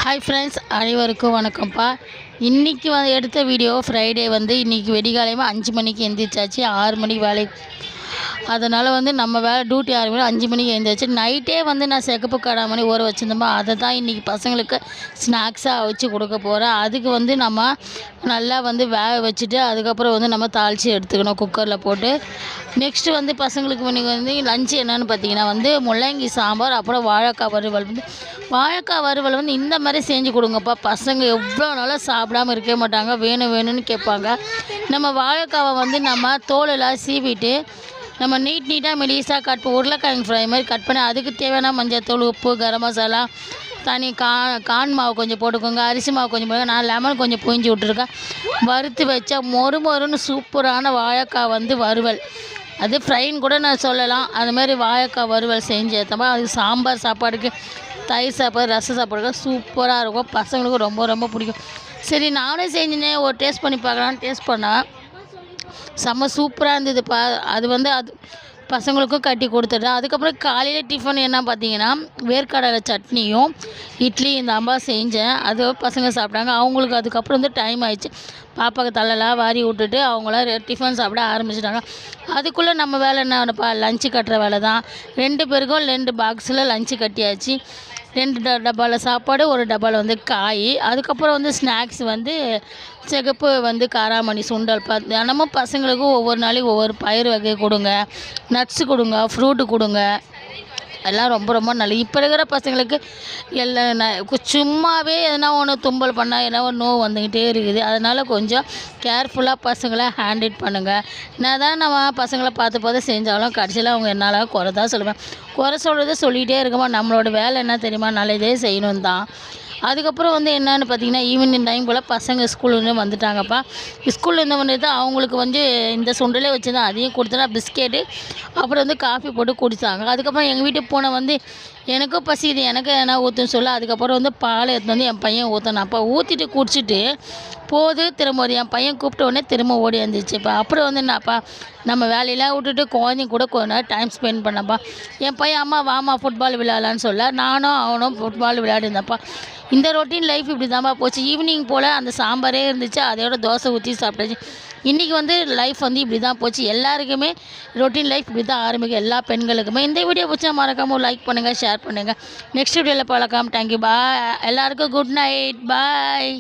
Hi friends, அனைவருக்கும் வணக்கம்ப்பா. இன்றைக்கி எடுத்த வீடியோ ஃப்ரைடே இன்றைக்கி வெடிகாலையமாக 5 மணிக்கு எழுந்திரிச்சாச்சு. 6 மணிக்கு வேலைக்கு. அதனால் நம்ம வேலை டியூட்டி 6 மணி 5 மணிக்கு எழுந்திரிச்சு நைட்டே நான் சிகப்பு காராமணி ஊற வச்சுருந்தோமா, அதை தான் இன்றைக்கி பசங்களுக்கு ஸ்நாக்ஸாக வச்சு கொடுக்க போகிறேன். அதுக்கு நம்ம நல்லா வேக வச்சுட்டு அதுக்கப்புறம் நம்ம தாளித்து எடுத்துக்கணும் குக்கரில் போட்டு. நெக்ஸ்ட்டு பசங்களுக்கு இன்றைக்கி லஞ்சு என்னென்னு பார்த்தீங்கன்னா முள்ளங்கி சாம்பார், அப்புறம் வாழைக்காய் வறுவல். வாழைக்காய் வறுவல் இந்த மாதிரி செஞ்சு கொடுங்கப்பா. பசங்க எவ்வளோ நாளாக சாப்பிடாமல் இருக்கவே மாட்டாங்க, வேணும் வேணும்னு கேட்பாங்க. நம்ம வாழைக்காவை நம்ம தோலெல்லாம் சீவிட்டு நம்ம நீட்டாக மெலிசாக உருளைக்கிழங்கு ஃப்ரை மாதிரி கட் பண்ணி அதுக்கு தேவையான மஞ்சள், உப்பு, கரம் மசாலா, தனி கான் மாவு கொஞ்சம் போட்டுக்கோங்க, அரிசி மாவு கொஞ்சம் போடுங்க. நான் லெமன் கொஞ்சம் புழிஞ்சு விட்டுருக்கேன். வறுத்து வச்சா மொறுன்னு சூப்பரான வாழைக்காய் வறுவல். அது ஃப்ரைன்னு கூட நான் சொல்லலாம். அதுமாதிரி வாழைக்காய் வறுவல் செஞ்சு ஏற்றமா அதுக்கு சாம்பார் சாப்பாடுக்கு, தயிர் சாப்பாடு, ரசம் சாப்பாடுக்கு சூப்பராக இருக்கும். பசங்களுக்கு ரொம்ப ரொம்ப பிடிக்கும். சரி, நானே செஞ்சுனேன், ஒரு டேஸ்ட் பண்ணி பார்க்கலான்னு டேஸ்ட் பண்ணேன். செம்ம சூப்பராக இருந்ததுப்பா. அது பசங்களுக்கும் கட்டி கொடுத்துட்டேன். அதுக்கப்புறம் காலையில் டிஃபன் என்ன பார்த்தீங்கன்னா வேர்க்கடலை சட்னியும் இட்லி இந்த அம்மா செஞ்சேன். அது பசங்க சாப்பிட்டாங்க. அவங்களுக்கு அதுக்கப்புறம் டைம் ஆயிடுச்சு. பாப்பாவுக்கு தலைலாம் வாரி விட்டுட்டு அவங்களாம் டிஃபன் சாப்பிட ஆரம்பிச்சிட்டாங்க. அதுக்குள்ளே நம்ம வேலை என்னப்பா, லஞ்சு கட்டுற வேலை தான். 2 பேருக்கும் 2 பாக்ஸில் லஞ்சு கட்டியாச்சு. 2 டப்பாவில் சாப்பாடு, 1 டப்பாவில் காய். அதுக்கப்புறம் ஸ்நாக்ஸ் சிகப்பு காராமணி சுண்டல். தினமும் பசங்களுக்கு ஒவ்வொரு நாளைக்கு ஒவ்வொரு பயிர் வகை கொடுங்க, நட்ஸு கொடுங்க, ஃப்ரூட்டு கொடுங்க. எல்லாம் ரொம்ப ரொம்ப நல்லது. இப்போ இருக்கிற பசங்களுக்கு எல்லாம் சும்மாவே எதனா ஒன்று தும்பல் பண்ணால் எதனா ஒரு நோவு வந்துக்கிட்டே இருக்குது. அதனால் கொஞ்சம் கேர்ஃபுல்லாக பசங்களை ஹேண்டில் பண்ணுங்கள். என்ன தான் நம்ம பசங்களை பார்த்து செஞ்சாலும் கடைசியில் அவங்க என்னால் குறை தான் சொல்லுவேன். குறை சொல்கிறத சொல்லிகிட்டே இருக்கமா. நம்மளோட வேலை என்ன தெரியுமா, நல்லதே செய்யணும் தான். அதுக்கப்புறம் என்னென்னு பார்த்தீங்கன்னா ஈவினிங் டைம் போல் பசங்க ஸ்கூல்லேருந்து வந்துட்டாங்கப்பா. ஸ்கூல்லேருந்து தான் அவங்களுக்கு இந்த சுண்டலே வச்சு தான் அதையும் கொடுத்தனா பிஸ்கெட்டு, அப்புறம் காஃபி போட்டு குடித்தாங்க. அதுக்கப்புறம் எங்கள் வீட்டுக்கு போன எனக்கும் பசிக்குது, எனக்கு என்ன ஊற்றுன்னு சொல்ல. அதுக்கப்புறம் பாலை எடுத்து என் பையன் ஊற்றினான். அப்போ ஊற்றிட்டு குடிச்சிட்டு போது திரும்ப என் பையன் கூப்பிட்ட உடனே திரும்ப ஓடி வந்துச்சுப்பா. அப்புறம் என்னப்பா, நம்ம வேலையெல்லாம் விட்டுட்டு குழந்தைங்க கூட கொஞ்ச நேரம் டைம் ஸ்பெண்ட் பண்ணப்பா. என் பையன் அம்மா வாமா ஃபுட்பால் விளையாடலான்னு சொல்ல நானும் அவனும் ஃபுட்பால் விளையாடிருந்தப்பா. இந்த ரொட்டீன் லைஃப் இப்படி தான்ப்பா போச்சு. ஈவினிங் போல் அந்த சாம்பாரே இருந்துச்சு, அதோட தோசை ஊற்றி சாப்பிட்டாச்சு. இன்றைக்கி லைஃப் இப்படி தான் போச்சு. எல்லாருக்குமே ரொட்டீன் லைஃப் இப்படி தான் ஆரம்பிக்கும், எல்லா பெண்களுக்குமே. இந்த வீடியோ பிடிச்சா மறக்காமல் லைக் பண்ணுங்கள், ஷேர் பண்ணுங்கள். நெக்ஸ்ட் வீடியோவில் பார்க்கலாம். தேங்க்யூ, பாய். எல்லாருக்கும் குட் நைட், பாய்.